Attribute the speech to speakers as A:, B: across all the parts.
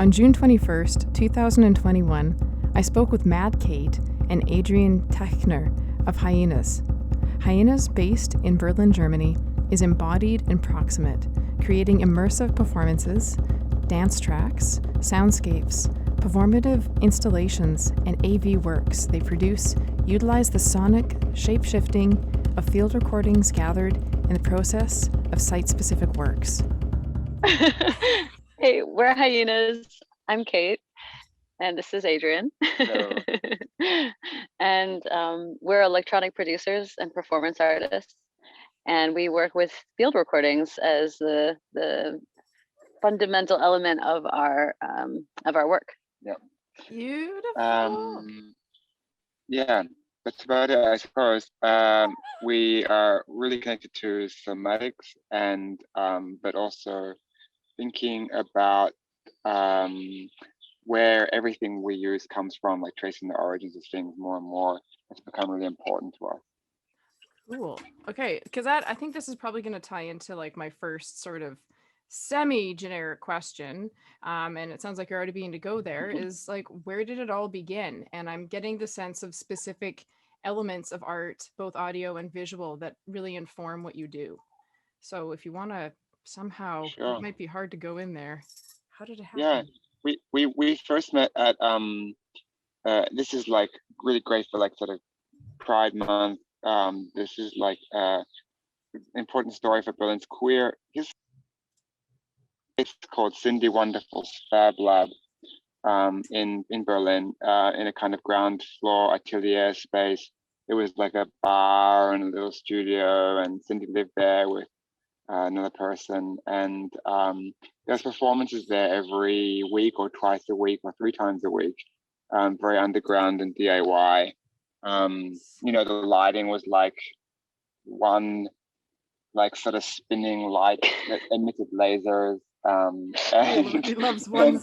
A: On June 21st, 2021, I spoke with Mad Kate and Adrienne Teicher of Hyenaz. Hyenaz, based in Berlin, Germany, is embodied and proximate, creating immersive performances, dance tracks, soundscapes, performative installations, and AV works they produce utilize the sonic shape-shifting of field recordings gathered in the process of site-specific works.
B: Hey, we're Hyenas. I'm Kate, and this is Adrienne. And we're electronic producers and performance artists, and we work with field recordings as the fundamental element of our work.
C: Yeah.
A: Beautiful.
C: Yeah, that's about it, I suppose. We are really connected to somatics and but also thinking about where everything we use comes from, like tracing the origins of things more and more. It's become really important to us.
A: Cool. Okay, because I think this is probably going to tie into like my first sort of semi-generic question, and it sounds like you're already beginning to go there, is like, where did it all begin? And I'm getting the sense of specific elements of art, both audio and visual, that really inform what you do. So if you want to somehow,
C: Sure.
A: it might be hard to go in there. How did it happen?
C: Yeah, we first met at this is like really great for like sort of Pride Month. This is like important story for Berlin's queer. It's called Cindy Wonderful's Fab Lab in Berlin, in a kind of ground floor atelier space. It was like a bar and a little studio, and Cindy lived there with another person, and there's performances there every week or twice a week or 3 times a week, very underground and DIY. You know, the lighting was like one like sort of spinning light that emitted lasers, and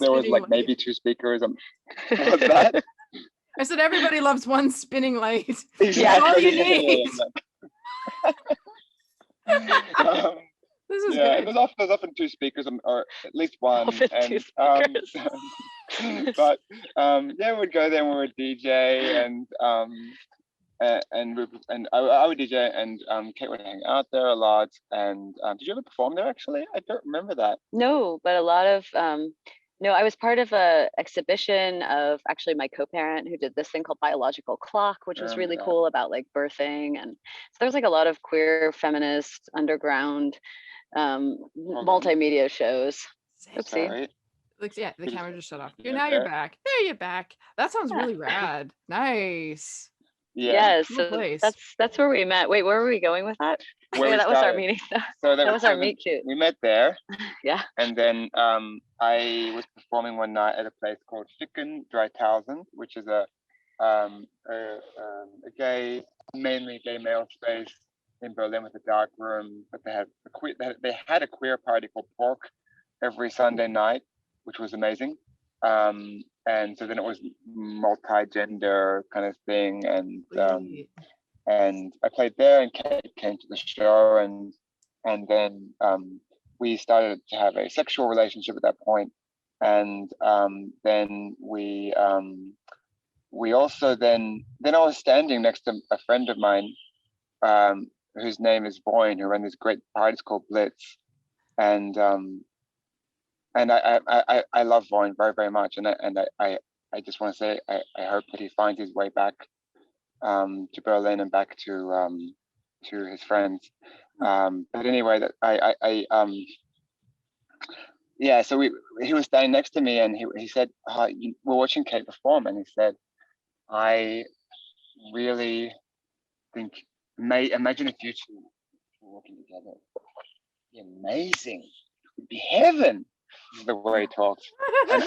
C: there was like maybe 2 speakers. What's that?
A: I said everybody loves one spinning light.
C: Exactly.
A: That's all you need. This is great.
C: There's often 2 speakers, or at least one.
B: And
C: but yeah, we'd go there and we would DJ, and I would DJ, and Kate would hang out there a lot. And did you ever perform there? Actually, I don't remember that.
B: No, but a lot of no, I was part of a exhibition of actually my co-parent who did this thing called Biological Clock, which was really cool about like birthing. And so there's like a lot of queer, feminist, underground multimedia shows. Oopsie.
A: Yeah, the camera just shut off. You're back. There you're back. That sounds really rad. Nice.
B: Yeah, so that's where we met. Wait, where were we going with that? That was our meeting. So that was our meet cute.
C: We met there.
B: Yeah.
C: And then I was performing one night at a place called Hexennacht, which is a gay, mainly gay male space in Berlin with a dark room. But they had a queer party called Pork every Sunday night, which was amazing. And so then it was multi-gender kind of thing, and I played there, and Kate came to the show, and then we started to have a sexual relationship at that point, and then we also then I was standing next to a friend of mine, whose name is Boyne, who ran this great parties called Blitz, and I love Voin very, very much, and I just want to say I hope that he finds his way back to Berlin and back to his friends. But anyway, so he was standing next to me, and he said, we're watching Kate perform, and he said, I really think, imagine if you 2 were working together, it'd be amazing, it'd be heaven. The way he talks, and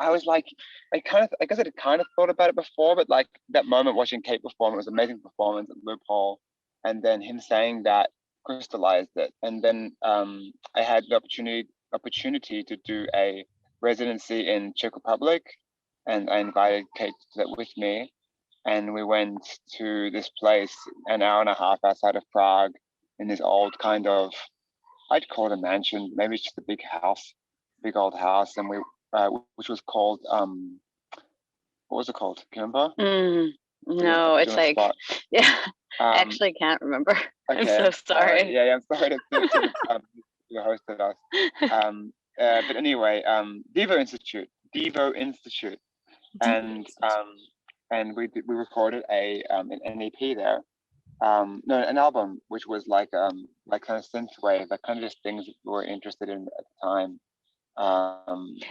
C: I was like, I guess I had kind of thought about it before, but like that moment watching Kate perform, it was an amazing performance at Loophole, and then him saying that crystallized it. And then I had the opportunity to do a residency in Czech Republic, and I invited Kate to do that with me, and we went to this place an hour and a half outside of Prague in this old kind of, I'd call it a mansion, maybe it's just a big house. big old house, and we which was called what was it called? Can you remember?
B: No, it's like, yeah, I actually can't remember.
C: Okay.
B: I'm so sorry.
C: Yeah, I'm sorry to the host of us. But anyway, Devo Institute, and we recorded an EP there. No, an album, which was like kind of synthwave, like kind of just things that we were interested in at the time.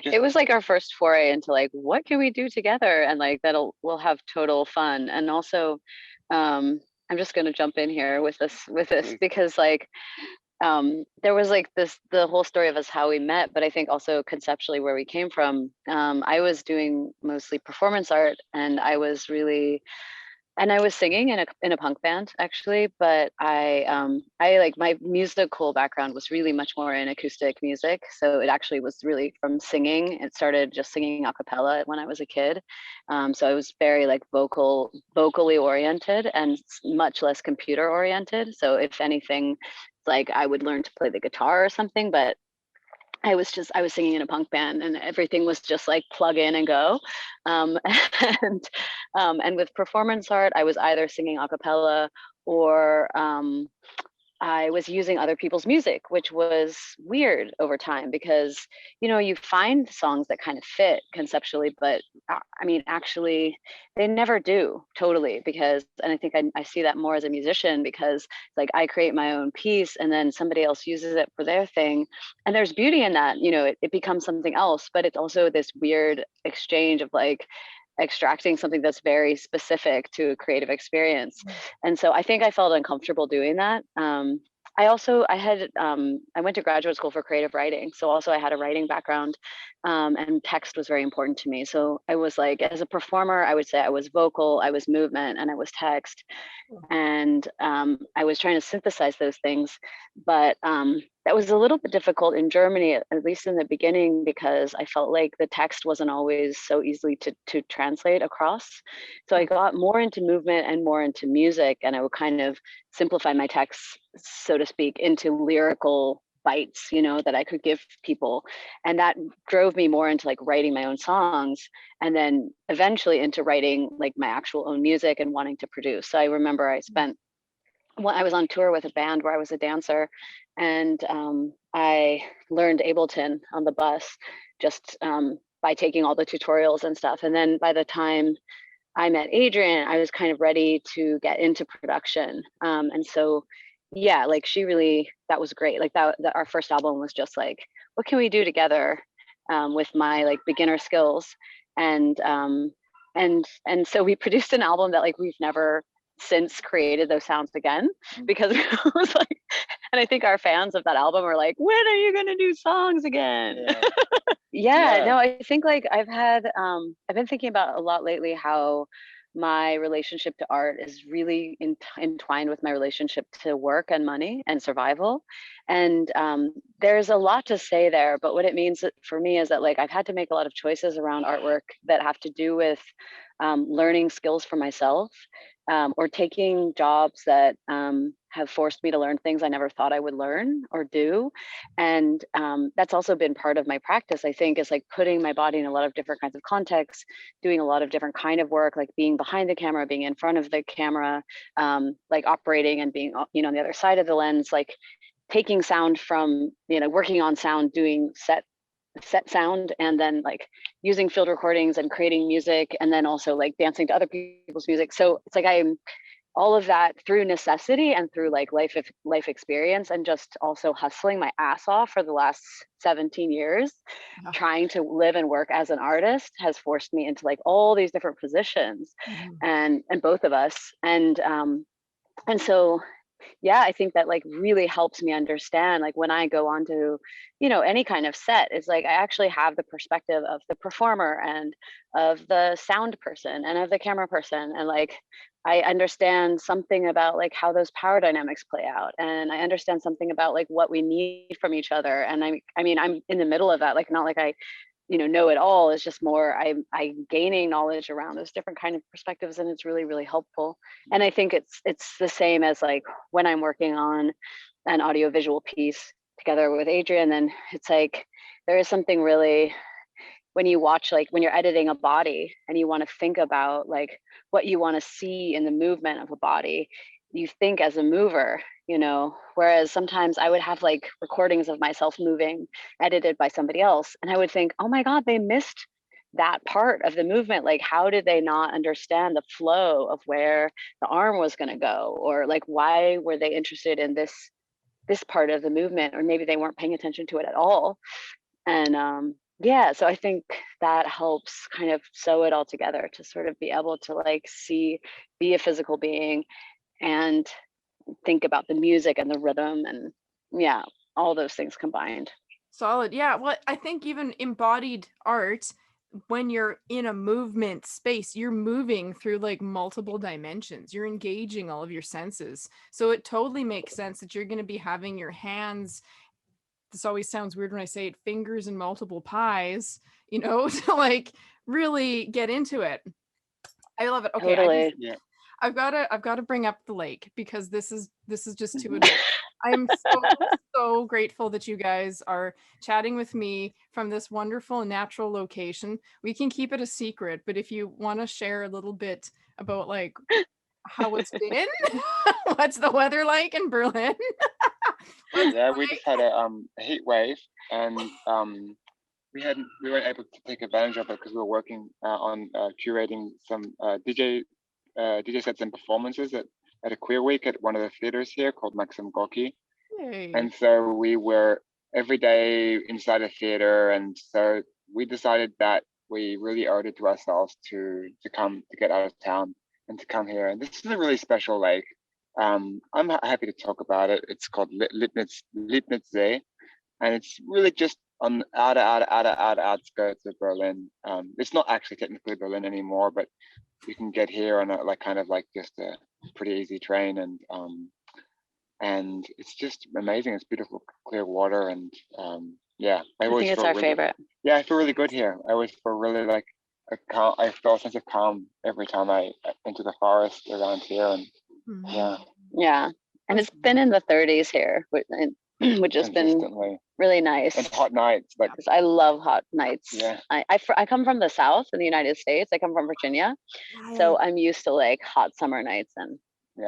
B: It was like our first foray into like, what can we do together, and like we'll have total fun. And also, I'm just gonna jump in here with this because like there was like the whole story of us how we met, but I think also conceptually where we came from. I was doing mostly performance art, and I was singing in a punk band actually, but I like my musical background was really much more in acoustic music. So it actually was really from singing. It started just singing a cappella when I was a kid. So I was very like vocally oriented and much less computer oriented. So if anything, like I would learn to play the guitar or something, but I was singing in a punk band, and everything was just like plug in and go. And with performance art, I was either singing a cappella or I was using other people's music, which was weird over time because, you find songs that kind of fit conceptually, but I mean, actually, they never do totally and I think I see that more as a musician because like I create my own piece and then somebody else uses it for their thing. And there's beauty in that, it becomes something else, but it's also this weird exchange of like, extracting something that's very specific to a creative experience. And so I think I felt uncomfortable doing that. I went to graduate school for creative writing. So also I had a writing background, and text was very important to me. So I was like, as a performer, I would say I was vocal, I was movement, and I was text. And I was trying to synthesize those things, but that was a little bit difficult in Germany, at least in the beginning, because I felt like the text wasn't always so easily to translate across. So I got more into movement and more into music, and I would kind of simplify my texts, so to speak, into lyrical bites, that I could give people. And that drove me more into like writing my own songs, and then eventually into writing like my actual own music and wanting to produce. So I remember I was on tour with a band where I was a dancer, and I learned Ableton on the bus just by taking all the tutorials and stuff. And then by the time I met Adrienne, I was kind of ready to get into production. And so, yeah, like that was great. Like our first album was just like, what can we do together with my like beginner skills? And so we produced an album that like we've never since created those sounds again, because it was like, and I think our fans of that album were like, when are you gonna do songs again? Yeah. No, I think like I've been thinking about a lot lately how my relationship to art is really entwined with my relationship to work and money and survival. And there's a lot to say there, but what it means for me is that like I've had to make a lot of choices around artwork that have to do with learning skills for myself, or taking jobs that have forced me to learn things I never thought I would learn or do. And that's also been part of my practice, I think, is like putting my body in a lot of different kinds of contexts, doing a lot of different kind of work, like being behind the camera, being in front of the camera, like operating and being, on the other side of the lens, like taking sound from, working on sound, doing set sound, and then like using field recordings and creating music, and then also like dancing to other people's music. So it's like I'm all of that through necessity and through like life experience, and just also hustling my ass off for the last 17 years. Trying to live and work as an artist has forced me into like all these different positions, and both of us. And so yeah, I think that like really helps me understand, like when I go on to, any kind of set, it's like I actually have the perspective of the performer and of the sound person and of the camera person. And like I understand something about like how those power dynamics play out. And I understand something about like what we need from each other. And I mean, I'm in the middle of that, like not like I know it all. Is just more I'm gaining knowledge around those different kind of perspectives, and it's really, really helpful. And I think it's the same as like when I'm working on an audiovisual piece, together with Adrienne, then it's like there is something really, when you watch, like when you're editing a body and you want to think about like what you want to see in the movement of a body, you think as a mover, you know, whereas sometimes I would have like recordings of myself moving edited by somebody else, and I would think, oh my God, they missed that part of the movement. Like, how did they not understand the flow of where the arm was going to go? Or like, why were they interested in this part of the movement? Or maybe they weren't paying attention to it at all. And yeah, so I think that helps kind of sew it all together to sort of be able to like be a physical being and think about the music and the rhythm, and yeah, all those things combined.
A: Solid. Yeah. Well, I think even embodied art, when you're in a movement space, you're moving through like multiple dimensions. You're engaging all of your senses. So it totally makes sense that you're going to be having your hands. This always sounds weird when I say it, fingers in multiple pies, you know, to like really get into it. I love it. Okay.
B: Totally.
A: I've got to bring up the lake, because this is just too adorable. I'm so grateful that you guys are chatting with me from this wonderful natural location. We can keep it a secret, but if you want to share a little bit about like how it's been, what's the weather like in Berlin?
C: Yeah, we just had a heat wave, and we weren't able to take advantage of it because we were working on curating some DJ sets and performances at a queer week at one of the theaters here called Maxim Gorky.
A: Yay.
C: And so we were every day inside a theater, and so we decided that we really owed it to ourselves to get out of town and to come here. And this is a really special lake. I'm happy to talk about it. It's called Lipnitzsee, and it's really just on the outer outskirts of Berlin. It's not actually technically Berlin anymore, but you can get here on just a pretty easy train, and it's just amazing. It's beautiful, clear water, and yeah,
B: I think it's our favorite.
C: Yeah, I feel really good here. I always feel really like I feel a sense of calm every time I enter the forest around here, and
B: yeah, and it's been in the 30s here, which has been really nice.
C: And hot nights, like,
B: because I love hot nights.
C: Yeah.
B: I come from the South in the United States. I come from Virginia, so I'm used to like hot summer nights, and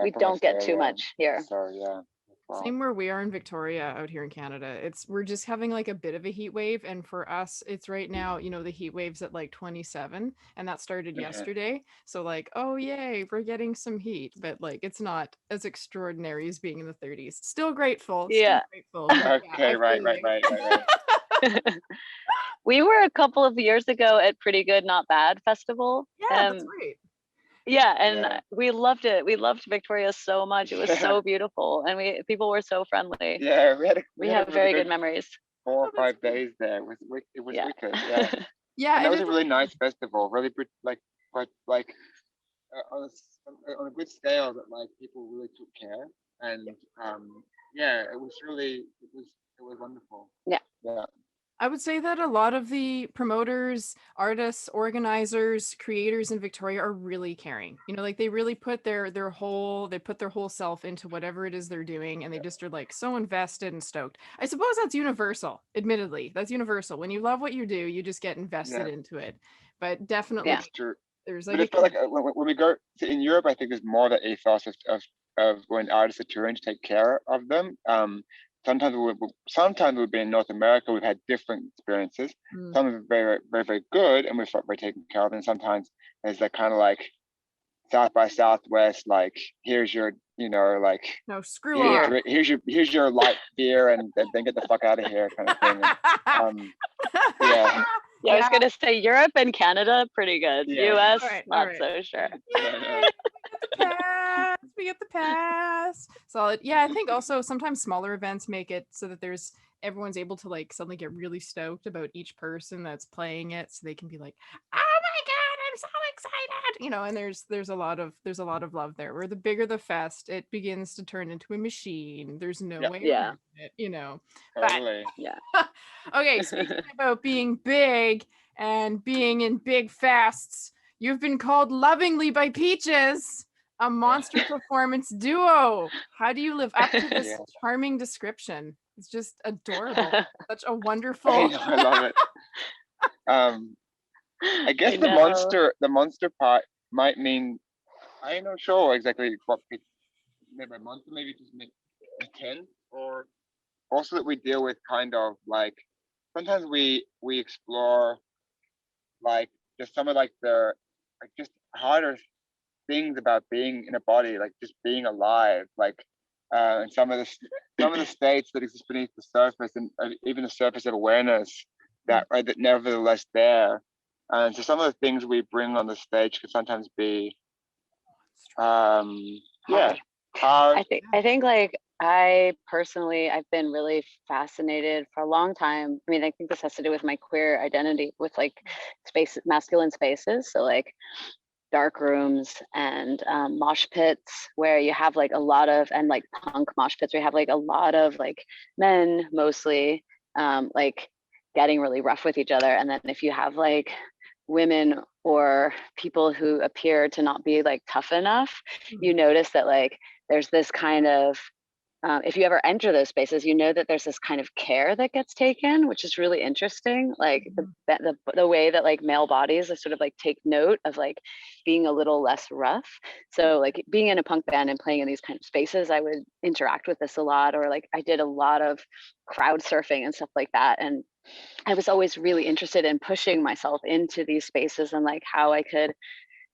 B: we don't get too much here.
C: So yeah. Wow.
A: Same where we are in Victoria out here in Canada. We're just having like a bit of a heat wave, and for us it's right now, you know, the heat wave's at like 27, and that started yesterday. So like, oh yay, we're getting some heat, but like it's not as extraordinary as being in the 30s. Still grateful.
B: Yeah.
A: Still grateful.
C: Okay, right.
B: We were a couple of years ago at Pretty Good Not Bad Festival.
A: Yeah, that's right.
B: Yeah, and we loved it. We loved Victoria so much. It was so beautiful, and people were so friendly.
C: Yeah, we
B: have very good memories.
C: 4 or 5 days there. It was wicked. Yeah.
A: Yeah,
C: and that was a really nice festival. Really, on a good scale, that like people really took care, and it was wonderful.
B: Yeah.
A: I would say that a lot of the promoters, artists, organizers, creators in Victoria are really caring. You know, like they really put their whole self into whatever it is they're doing, and they just are like so invested and stoked. I suppose that's universal. Admittedly, that's universal. When you love what you do, you just get invested into it. But definitely,
C: that's true.
A: There's
C: like, when we go in Europe, I think there's more the ethos of when artists are touring to take care of them. Sometimes we've been in North America, we've had different experiences. Some are very, very, very good, and we felt very taken care of. And sometimes there's that kind of like South by Southwest, like here's your, like
A: no, screw off.
C: Here's your light beer, and then get the fuck out of here, kind of thing. And,
B: yeah, I was gonna say Europe and Canada, pretty good. US, not so sure.
A: We get the pass. Solid. Yeah, I think also sometimes smaller events make it so that everyone's able to like suddenly get really stoked about each person that's playing it, so they can be like, oh my god, I'm so excited, and there's a lot of love there. Where the bigger the fest, it begins to turn into a machine. There's no way around it,
C: Totally.
A: But, okay, speaking about being big and being in big fests, you've been called lovingly by Peaches a monster performance duo. How do you live up to this charming description? It's just adorable. Such a wonderful.
C: I love it. I guess the monster part might mean, I'm not sure exactly what it maybe a monster, maybe just a 10, or also that we deal with kind of like sometimes we explore like just some of like the like just harder things about being in a body, like just being alive, like and some of the states that exist beneath the surface, and even the surface of awareness that that nevertheless there. And so some of the things we bring on the stage can sometimes be yeah hard.
B: I think like I personally, I've been really fascinated for a long time. I mean, I think this has to do with my queer identity, with like masculine spaces. So like dark rooms and mosh pits where you have like a lot of, and like punk mosh pits where you have like a lot of like men mostly like getting really rough with each other. And then if you have like women or people who appear to not be like tough enough, you notice that like there's this kind of if you ever enter those spaces, you know that there's this kind of care that gets taken, which is really interesting. Like the way that like male bodies are sort of like take note of like being a little less rough. So like being in a punk band and playing in these kind of spaces, I would interact with this a lot, or like I did a lot of crowd surfing and stuff like that. And I was always really interested in pushing myself into these spaces and like how I could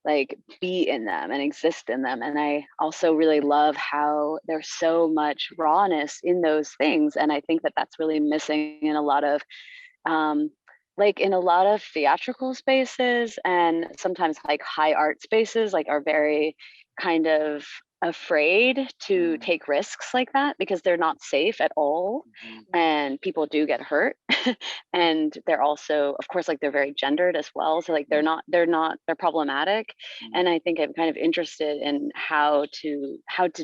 B: like be in them and exist in them. And I also really love how there's so much rawness in those things. And I think that that's really missing in a lot of like in a lot of theatrical spaces, and sometimes like high art spaces like are very kind of afraid to take risks like that because they're not safe at all, and people do get hurt. And they're also, of course, like they're very gendered as well, so like they're problematic. And I think I'm kind of interested in how to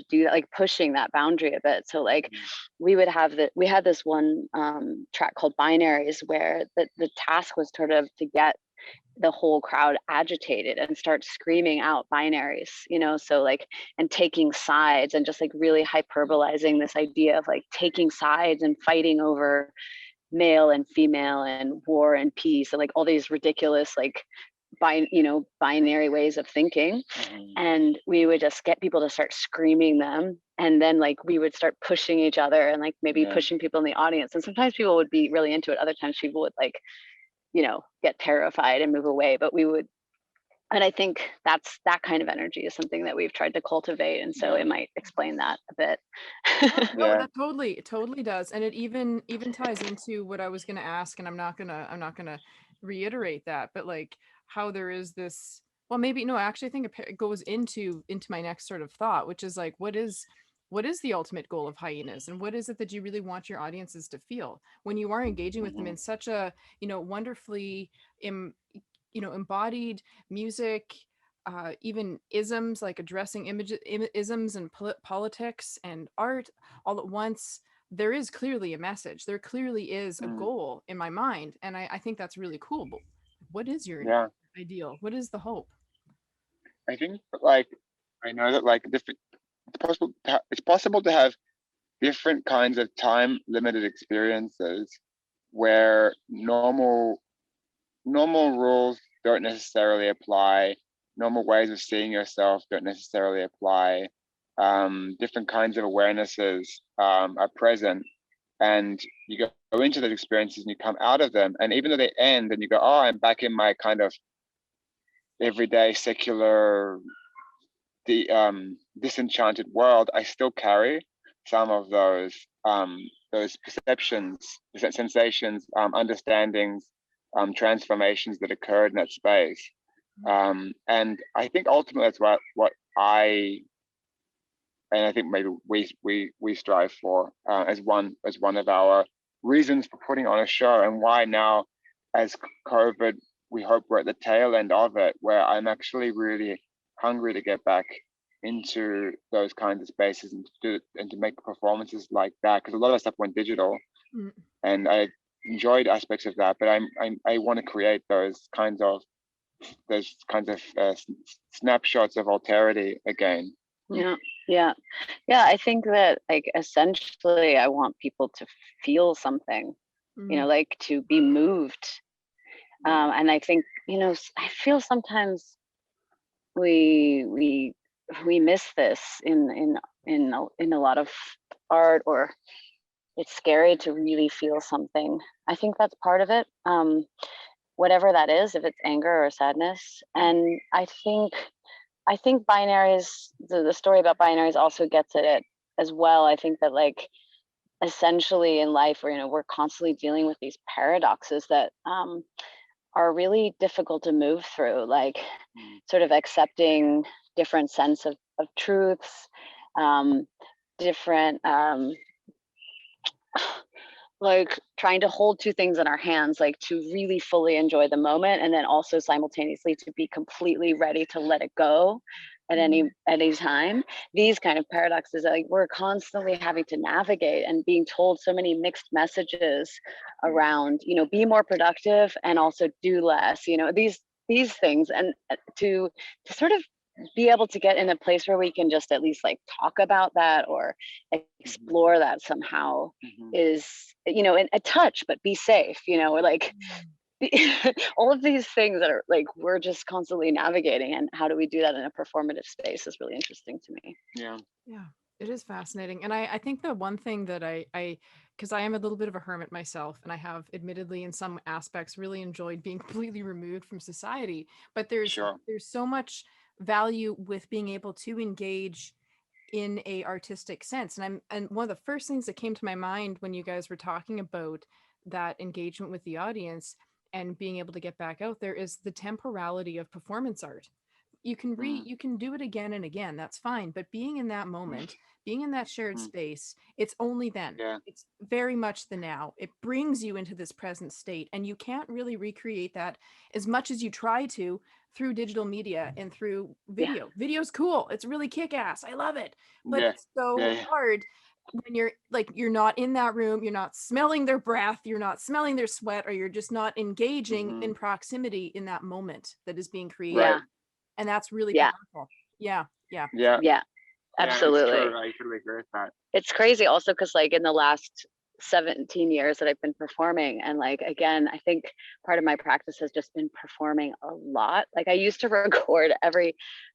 B: do that, like pushing that boundary a bit. So like we had this one track called Binaries where the task was sort of to get the whole crowd agitated and start screaming out binaries, you know, so like, and taking sides and just like really hyperbolizing this idea of like taking sides and fighting over male and female and war and peace and like all these ridiculous like binary ways of thinking. And we would just get people to start screaming them, and then like we would start pushing each other and like maybe pushing people in the audience, and sometimes people would be really into it, other times people would like, you know, get terrified and move away. But we would, and I think that kind of energy is something that we've tried to cultivate, and so it might explain that a bit.
A: No, that totally does. And it even ties into what I was going to ask, and I'm not going to reiterate that, but like how there is this, well, maybe no, actually I think it goes into my next sort of thought, which is like what is the ultimate goal of Hyenas, and what is it that you really want your audiences to feel when you are engaging with them in such a, you know, wonderfully embodied music, even isms, like addressing isms and politics and art all at once. There is clearly a message. There clearly is a goal in my mind, and I think that's really cool. But what is your ideal? What is the hope?
C: I think like I know that like it's possible to have different kinds of time limited experiences where normal rules don't necessarily apply, normal ways of seeing yourself don't necessarily apply, different kinds of awarenesses are present, and you go into those experiences and you come out of them, and even though they end and you go, oh, I'm back in my kind of everyday secular disenchanted world, I still carry some of those perceptions, sensations, understandings, transformations that occurred in that space. And I think ultimately that's what I think maybe we strive for as one of our reasons for putting on a show, and why now as COVID, we hope we're at the tail end of it, where I'm actually really hungry to get back into those kinds of spaces and to make performances like that, because a lot of that stuff went digital, and I enjoyed aspects of that, but I want to create those kinds of snapshots of alterity again.
B: Yeah. Yeah. I think that like essentially I want people to feel something, you know, like to be moved. And I think, you know, I feel sometimes we miss this in a lot of art, or it's scary to really feel something. I think that's part of it. Whatever that is, if it's anger or sadness. And I think binaries, the story about binaries also gets at it as well. I think that like essentially in life, where, you know, we're constantly dealing with these paradoxes that are really difficult to move through, like sort of accepting different sense of truths, different like trying to hold two things in our hands, like to really fully enjoy the moment, and then also simultaneously to be completely ready to let it go at any time. These kind of paradoxes, like we're constantly having to navigate and being told so many mixed messages around, you know, be more productive and also do less, you know, these things. And to sort of be able to get in a place where we can just at least like talk about that or explore that somehow is, you know, a touch, but be safe, you know, or like all of these things that are like we're just constantly navigating, and how do we do that in a performative space is really interesting to me.
A: Yeah, it is fascinating. And I think the one thing that I because I am a little bit of a hermit myself, and I have admittedly in some aspects really enjoyed being completely removed from society, but there's so much value with being able to engage in a artistic sense. And one of the first things that came to my mind when you guys were talking about that engagement with the audience and being able to get back out there is the temporality of performance art. You can you can do it again and again, that's fine, but being in that moment, being in that shared space, it's only then. It's very much the now. It brings you into this present state, and you can't really recreate that as much as you try to through digital media and through video. Video's cool, it's really kick-ass, I love it, but it's so hard when you're not in that room, you're not smelling their breath, you're not smelling their sweat, or you're just not engaging in proximity in that moment that is being created. And that's really powerful. Yeah.
B: Absolutely.
C: I totally agree with that.
B: It's crazy also because like in the last 17 years that I've been performing, and like again, I think part of my practice has just been performing a lot. Like I used to record I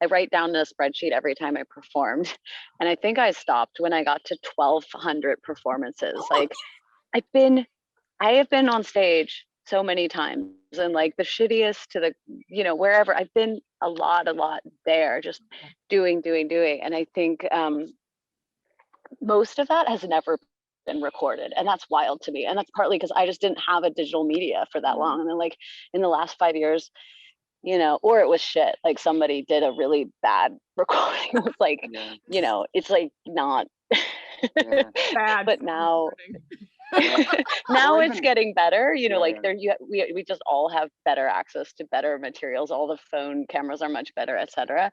B: write down in a spreadsheet every time I performed, and I think I stopped when I got to 1,200 performances. Like I have been on stage so many times, and like the shittiest to the, you know, wherever I've been, a lot there, just doing. And I think most of that has never been recorded, and that's wild to me. And that's partly because I just didn't have a digital media for that long. And then like in the last 5 years, you know, or it was shit, like somebody did a really bad recording with like, you know, it's like not
A: Bad,
B: but now now it's getting better, you know, like we just all have better access to better materials, all the phone cameras are much better, etc.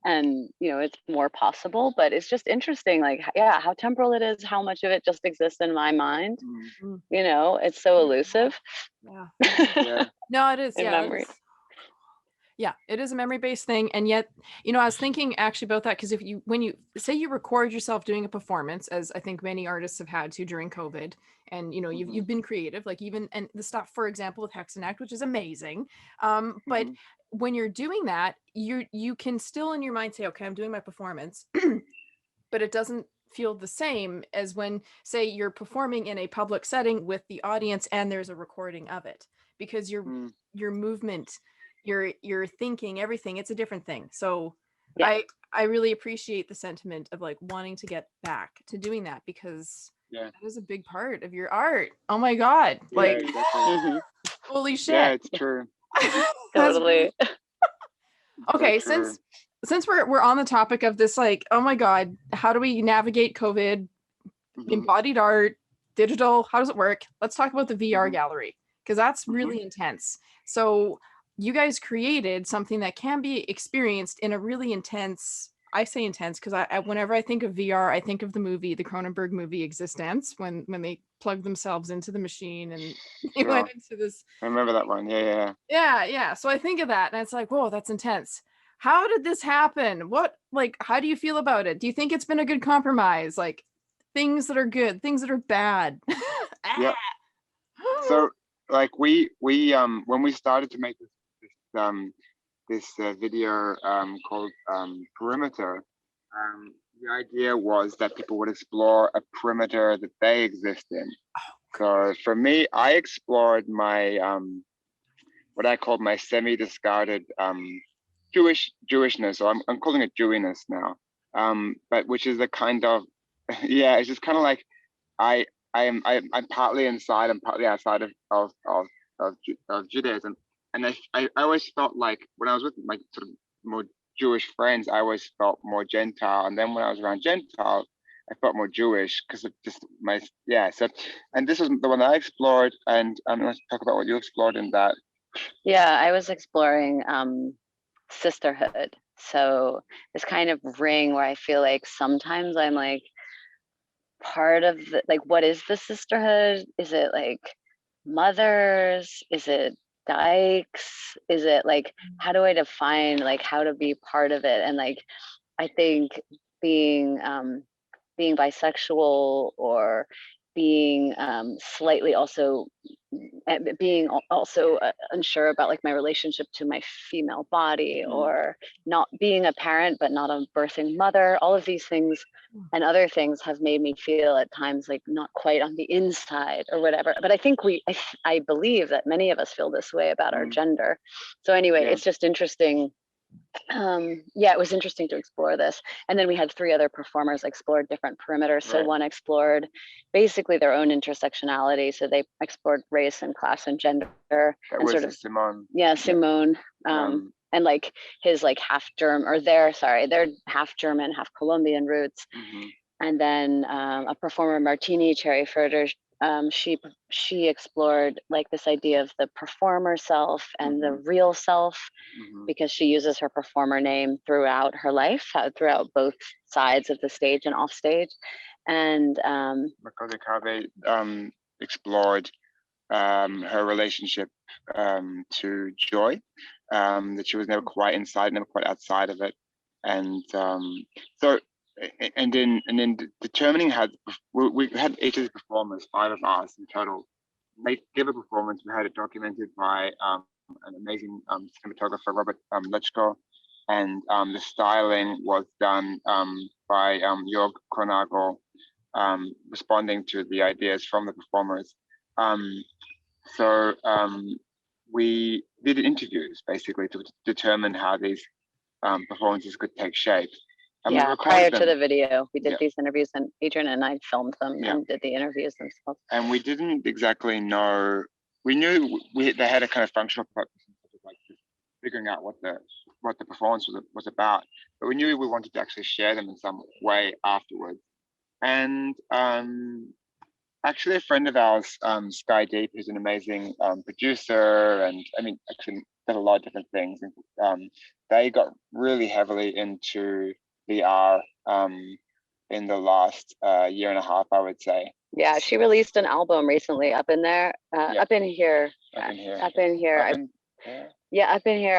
B: And you know, it's more possible, but it's just interesting, like how temporal it is, how much of it just exists in my mind. You know, it's so elusive.
A: No, it is.
B: Memory.
A: Yeah, it is a memory-based thing. And yet, you know, I was thinking actually about that, because when you say you record yourself doing a performance, as I think many artists have had to during COVID, and you know, you've been creative, like even, and the stuff, for example, with Hexennacht, which is amazing. But when you're doing that, you can still in your mind say, okay, I'm doing my performance, but it doesn't feel the same as when, say, you're performing in a public setting with the audience and there's a recording of it, because your movement, your thinking, everything, it's a different thing. So I really appreciate the sentiment of like wanting to get back to doing that, because that is a big part of your art. Oh my god, like holy shit.
C: Yeah, it's true.
B: Totally.
A: Okay, since we're on the topic of this, like, oh my god, how do we navigate COVID, embodied art, digital, how does it work? Let's talk about the VR gallery, because that's really intense. So you guys created something that can be experienced in a really intense, I say intense because I whenever I think of VR, I think of the Cronenberg movie Existence, when they plugged themselves into the machine and they went into this.
C: I remember that one. Yeah.
A: So I think of that and it's like, whoa, that's intense. how did this happen? What, like, how do you feel about it? Do you think it's been a good compromise? Like, things that are good, things that are bad.
C: Yeah. So like we when we started to make this video called Perimeter, the idea was that people would explore a perimeter that they exist in. So for me, I explored my what I called my semi-discarded Jewishness, or I'm calling it Jewiness now. But which is a kind of yeah, it's just kind of like I'm partly inside and partly outside of Judaism, and I always felt like when I was with my sort of more Jewish friends, I always felt more Gentile, and then when I was around Gentile, I felt more Jewish because of just my So, and this was the one I explored, and let's talk about what you explored in that.
B: Yeah, I was exploring sisterhood. So this kind of ring where I feel like sometimes I'm like part of the, like, what is the sisterhood? Is it like mothers? Is it dykes? Is it like, how do I define like how to be part of it? And like, I think being being bisexual, or being slightly also being also unsure about like my relationship to my female body, or not being a parent but not a birthing mother, all of these things and other things have made me feel at times like not quite on the inside or whatever. But I think I believe that many of us feel this way about our gender. So anyway, it's just interesting. Yeah, it was interesting to explore this. And then we had 3 other performers explored different perimeters. So one explored basically their own intersectionality. So they explored race and class and gender, and sort of
C: Simone.
B: Yeah, Simone. And like his like half German, they're half German, half Colombian roots. And then a performer, Martini Cherryfurter, she explored like this idea of the performer self and the real self, because she uses her performer name throughout her life, throughout both sides of the stage and off stage. And
C: Macaulay Carvey explored her relationship to joy, that she was never quite inside, never quite outside of it. And so and then determining how we had each of the performers, 5 of us in total, give a performance. We had it documented by an amazing cinematographer, Robert Lechko, and the styling was done by Jörg Kronagel, responding to the ideas from the performers. So we did interviews basically to determine how these performances could take shape.
B: Yeah, prior to the video, we did these interviews, and Adrienne and I filmed them and did the interviews themselves.
C: And we didn't exactly know. We knew they had a kind of functional purpose, like figuring out what the performance was about. But we knew we wanted to actually share them in some way afterwards. And actually, a friend of ours, Sky Deep, who's an amazing producer, and I mean, actually does a lot of different things. They got really heavily into VR in the last year and a half, I would say.
B: Yeah, she released an album recently, Up in Here. Up in Here.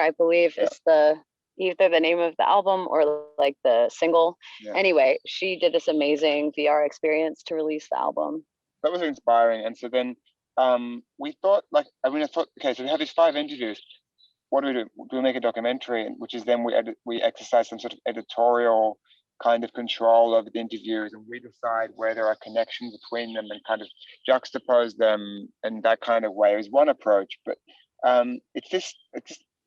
B: I believe is either the name of the album or like the single. Anyway, she did this amazing VR experience to release the album.
C: That was inspiring. And so then we thought, I thought, okay, so we have these 5 interviews. What do we do? Do we make a documentary? Which is then we exercise some sort of editorial kind of control over the interviews, and we decide where there are connections between them and kind of juxtapose them in that kind of way. It was one approach, but it just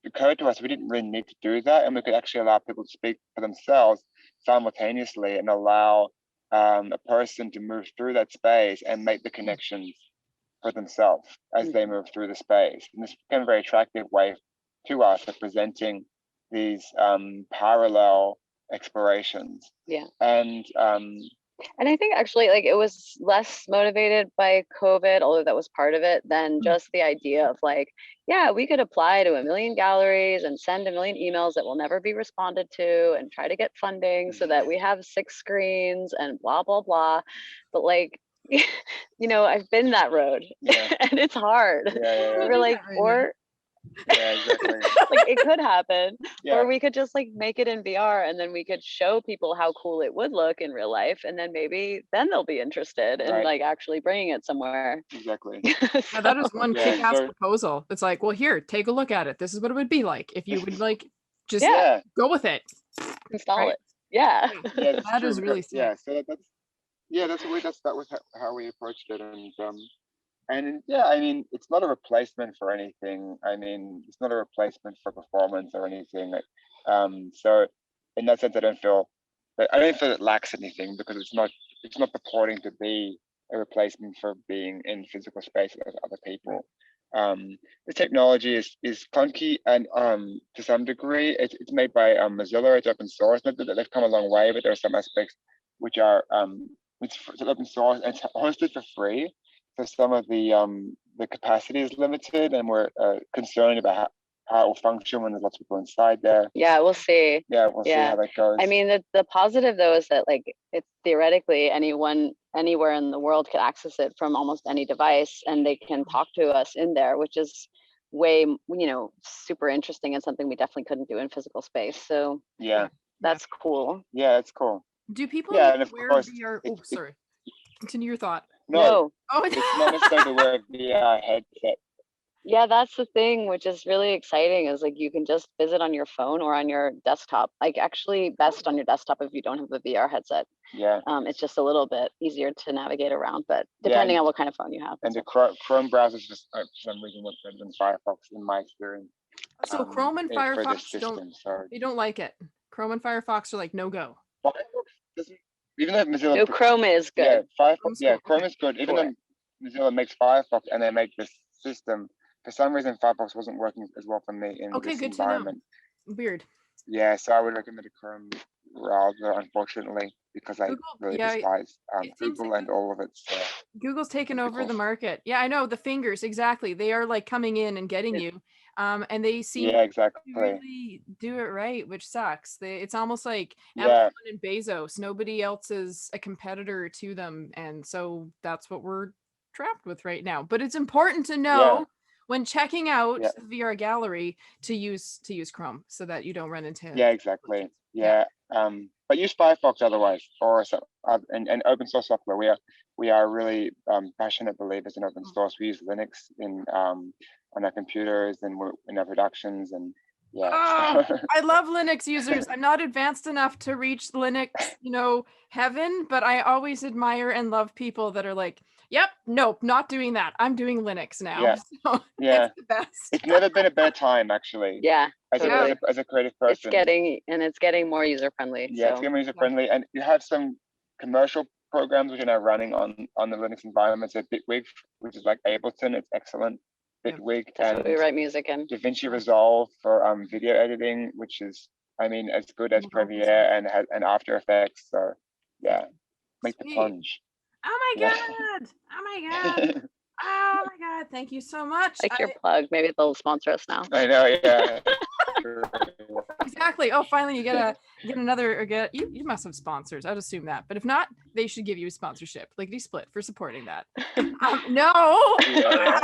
C: occurred to us we didn't really need to do that, and we could actually allow people to speak for themselves simultaneously and allow a person to move through that space and make the connections for themselves as they move through the space. And this became a very attractive way to us of presenting these parallel explorations.
B: And I think actually like it was less motivated by COVID, although that was part of it, than just the idea of like, yeah, we could apply to 1 million galleries and send 1 million emails that will never be responded to and try to get funding so that we have 6 screens and blah, blah, blah. But like, I've been that road and it's hard. We're like,
C: Yeah, exactly.
B: Like it could happen.
C: Yeah.
B: Or we could just like make it in VR and then we could show people how cool it would look in real life, and then maybe then they'll be interested in
C: Right.
B: like actually bringing it somewhere.
C: Exactly.
A: Yeah, that is one
C: Yeah,
A: kick-ass
C: so-
A: proposal. It's like, well, here, take a look at it. This is what it would be like if you would like just
B: Yeah.
A: go with it.
B: Install
A: Right.
B: it. Yeah.
C: Yeah, that's
A: That
C: true.
A: is really sick.
C: Yeah, so that was how we approached it, and yeah, I mean, it's not a replacement for anything. I mean, it's not a replacement for performance or anything. So in that sense, I don't feel it lacks anything, because it's not purporting to be a replacement for being in physical space with other people. The technology is clunky, and to some degree, it's made by Mozilla. It's open source. They've come a long way, but there are some aspects which are it's open source and it's hosted for free. So some of the capacity is limited, and we're concerned about how it will function when there's lots of people inside there.
B: Yeah, we'll see.
C: Yeah, we'll see how that goes.
B: I mean, the positive though is that like it's theoretically anyone anywhere in the world could access it from almost any device, and they can talk to us in there, which is way, super interesting and something we definitely couldn't do in physical space. So
C: yeah,
B: that's cool.
C: Yeah, it's cool.
A: Do people
C: Yeah,
A: need
C: and
A: to
C: of
A: wear
C: course,
A: VR? Oh, sorry. Continue your thought.
C: No,
A: Oh,
C: it's not necessarily to wear a VR headset.
B: Yeah, that's the thing, which is really exciting, is like you can just visit on your phone or on your desktop. Like actually best on your desktop if you don't have a VR headset.
C: Yeah.
B: It's just a little bit easier to navigate around, but
C: Yeah,
B: depending on what kind of phone you have.
C: And the Chrome browser is just for some reason works better than Firefox in my experience.
A: so Chrome and
C: for this
A: Firefox
C: system.
A: you don't like it. Chrome and Firefox are like no go.
C: Firefox doesn't, even though Mozilla.
B: No, Chrome is good.
C: Yeah, Firefox.
A: Chrome's
C: Yeah,
A: cool.
C: Chrome
A: Okay.
C: is good. Even though Mozilla makes Firefox and they make this system, for some reason Firefox wasn't working as well for me in
A: Okay,
C: this
A: good
C: environment.
A: to know. Weird.
C: Yeah, so I would recommend a Chrome browser, unfortunately, because I
A: Google,
C: really
A: yeah,
C: despise
A: it seems
C: Google
A: like
C: and all of its.
A: Google's taken over the
C: tentacles.
A: market. Yeah, I know, the fingers, exactly. They are like coming in and getting you. And they seem
C: Yeah, exactly.
A: to really do it right, which sucks. It's almost like
C: Yeah.
A: Amazon and Bezos. Nobody else is a competitor to them, and so that's what we're trapped with right now. But it's important to know when checking out
C: Yeah.
A: the VR gallery to use Chrome, so that you don't run into
C: Yeah, exactly. Yeah. But use Firefox otherwise, or and open source software. We are really passionate believers in open source. We use Linux on our computers and in our productions, and
A: I love Linux users. I'm not advanced enough to reach Linux, heaven, but I always admire and love people that are like, yep, nope, not doing that. I'm doing Linux now.
C: Yeah.
A: So
C: Yeah.
A: it's the best.
C: It's never been a better time, actually.
B: Yeah.
C: As a creative person.
B: It's getting more user friendly.
C: Yeah,
B: so.
C: it's getting more user friendly, and you have some commercial programs which are now running on the Linux environment. So Bitwig, which is like Ableton, it's excellent. Bitwig,
B: That's
C: and
B: what we write music in.
C: DaVinci Resolve for video editing, which is, I mean, as good as Premiere and After Effects. So yeah, make the plunge.
A: Oh my god! Oh my god! Oh my god! Thank you so much.
B: Like your plug. Maybe they'll sponsor us now.
C: I know. Yeah.
A: Exactly. Oh, finally you get another, you must have sponsors. I'd assume that, but if not, they should give you a sponsorship, like they split for supporting that. No.
C: Yeah.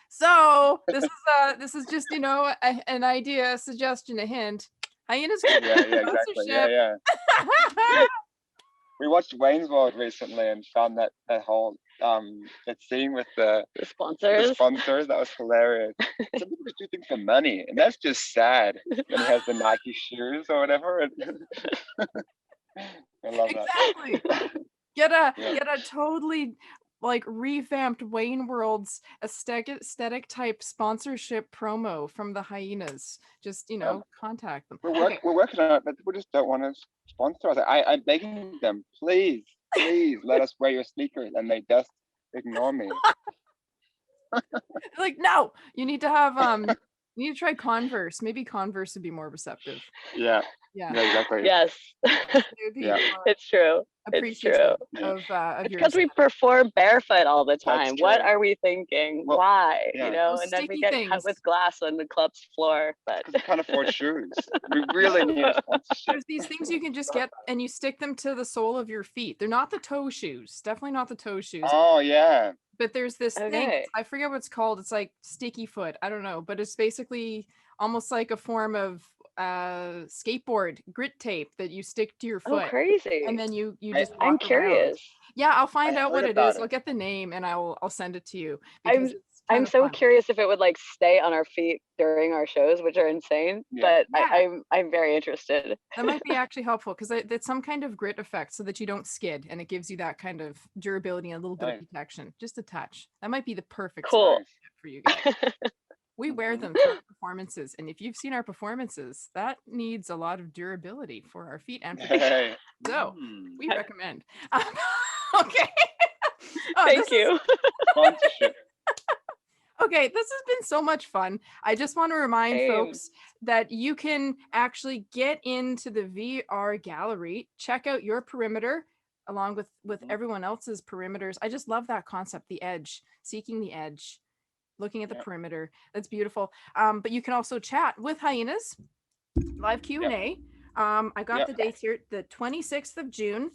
A: So this is just an idea, a suggestion, a hint. Hyenas.
C: Yeah, exactly. Yeah. We watched Wayne's World recently and found that whole that scene with the
B: sponsors.
C: That was hilarious. Some people just do things for money, and that's just sad. When he has the Nike shoes or whatever. I love that.
A: Exactly. Get a totally like revamped Wayne World's aesthetic type sponsorship promo from the Hyenas. Just contact them.
C: We're working on it, but people just don't want to sponsor us. I'm begging them, please let us wear your sneakers, and they just ignore me.
A: Like, no, you need to have you need to try Converse. Maybe Converse would be more receptive.
C: Yeah.
A: Yeah.
C: Yeah, exactly.
B: Yes.
A: They would be
C: Yeah.
A: more
B: It's true. It's
A: appreciative
B: true.
A: of
B: It's
A: your
B: because we perform barefoot all the time.
C: That's
B: What
C: true.
B: are we thinking?
C: Well,
B: Why?
C: yeah.
A: Those
B: And then we
A: sticky
B: get
A: things.
B: cut with glass on the club's floor. But
C: Because we can't afford shoes. We really need a sponsorship.
A: There's these things you can just get and you stick them to the sole of your feet. They're not the toe shoes. Definitely not the toe shoes.
C: Oh yeah.
A: But there's this thing,
B: Okay.
A: I forget what it's called. It's like sticky foot. I don't know, but it's basically almost like a form of skateboard grit tape that you stick to your
B: Oh,
A: foot.
B: crazy.
A: And then you
C: I-
A: just walk
B: I'm
A: around.
B: curious.
A: Yeah, I'll find
C: I
A: out what
C: heard
A: it
C: about
A: is.
C: it.
A: I'll get the name and I'll send it to you.
B: I'm-
A: Because it's kind
B: I'm
A: of
B: so
A: fun.
B: curious if it would like stay on our feet during our shows, which are insane.
C: Yeah.
B: But
A: Yeah.
B: I'm very interested.
A: That might be actually helpful because it's some kind of grit effect so that you don't skid, and it gives you that kind of durability and a little bit of
C: Nice.
A: protection, just a touch. That might be the perfect
B: Cool.
A: size for you guys. We wear
C: Mhm.
A: them to our performances, and if you've seen our performances, that needs a lot of durability for our feet and protection.
C: Hey.
A: So
C: Mm.
A: we recommend. Okay. Oh,
B: Thank
A: this is-
B: you.
C: Sponsorship.
A: Okay, this has been so much fun. I just want to remind
B: Same.
A: folks that you can actually get into the VR gallery, check out your perimeter along with
C: Mhm.
A: everyone else's perimeters. I just love that concept, the edge, seeking the edge, looking at the
C: Yep.
A: perimeter. That's beautiful. But you can also chat with Hyenaz, live Q&A. I got
C: Yep.
A: the dates here, the 26th of June,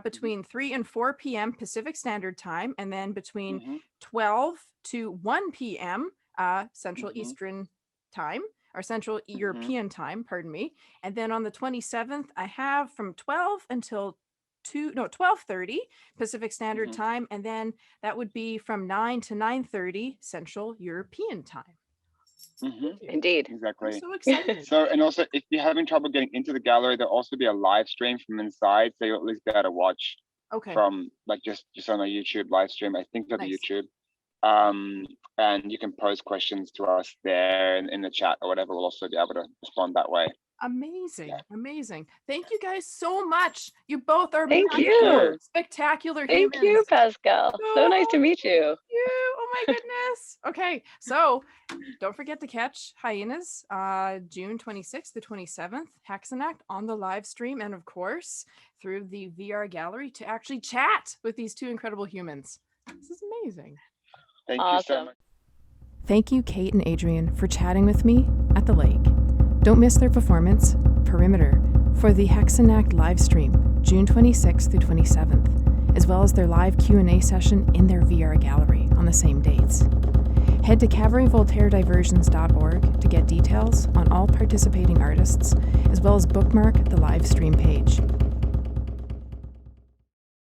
A: between 3 and 4 p.m. Pacific Standard Time, and then between
C: Mhm.
A: 12 to 1 p.m. Central
C: Mhm.
A: Eastern Time, or Central
C: Mhm.
A: European Time, pardon me. And then on the 27th, I have from 12 until 12:30 Pacific Standard
C: Mhm.
A: Time, and then that would be from 9 to 9:30 Central European Time.
C: Mhm.
A: Thank you.
B: Indeed.
A: I'm
C: Exactly.
A: so excited.
C: So, and also, if you're having trouble getting into the gallery, there'll also be a live stream from inside, so you'll at least be able to watch
A: Okay.
C: from like just on a YouTube live stream. I think on the
A: Nice.
C: YouTube. And you can pose questions to us there in the chat or whatever. We'll also be able to respond that way.
A: Amazing.
C: Yeah.
A: Amazing. Thank you guys so much. You both are
B: Thank
A: magical,
B: you.
A: spectacular
B: Thank
A: humans.
B: you, Pascal. So nice to meet you.
A: Thank you. Oh my goodness. Okay, so don't forget to catch Hyenaz June 26th to 27th, Hexennacht on the live stream, and of course through the VR gallery to actually chat with these two incredible humans. This is amazing.
C: Thank you so
B: Awesome.
C: much.
A: Thank you, Kate and Adrienne, for chatting with me at the lake. Don't miss their performance, Perimeter, for the Hexennacht live stream, June 26th through 27th, as well as their live Q&A session in their VR gallery on the same dates. Head to cabaretvoltairediversions.org to get details on all participating artists, as well as bookmark the live stream page.